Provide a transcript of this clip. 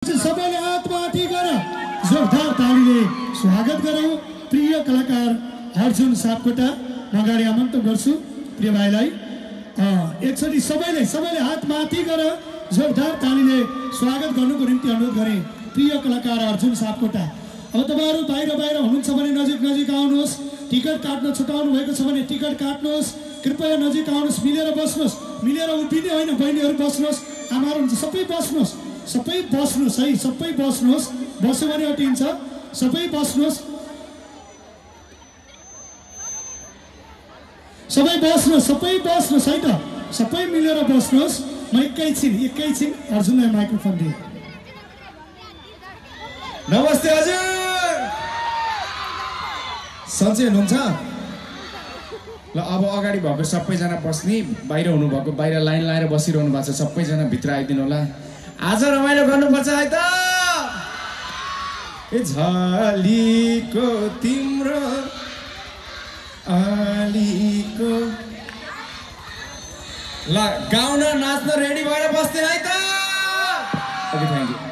सबैले हातमाथि गरेर जोरदार तालीले स्वागत गरौँ प्रिय कलाकार अर्जुन सापकोटा। म अगाडि आमन्त्रण गर्छु प्रिय भाइलाई। एकचोटि सबैले हातमाथि गरेर जोरदार तालीले स्वागत गर्नुको निम्ति अनुरोध गरे प्रिय कलाकार अर्जुन सापकोटा। अब तपाईहरु बाहिर हुनुहुन्छ भने नजिक आउनुहोस्। टिकट काट्न छुटाउनु भएको छ भने टिकट काट्नुहोस्। कृपया नजिक आउनुहोस्, मिलेर बस्नुहोस्। मिलेर उभिने होइन, बहिनीहरु बस्नुहोस्, आमाहरु हुन्छ सबै बस्नुहोस्। सबै बस्नुहोस् है, सबै बस्नुहोस्। बस्यो भने अटिन्छ। सबै बस्नुहोस्, सबै बस्नुहोस् है त। सबै मिलेर बस्नुहोस्। म एकैछिन अर्जुनलाई माइक्रोफोन दिए। नमस्ते हजुर, सन्चै हुनुहुन्छ? ल अब अगाडि भएको सबैजना बस्ने, बाहिर हुनुभएको बाहिर लाइन लाएर बसिरहनु भएको छ सबैजना भित्र आइदिनु होला। आज रमाइलो गर्नुपर्छ है त। ए झलीको तिम्रो आलीको ल गाउन नाच्न रेडी भएर बस्ने है त। Okay, thank you.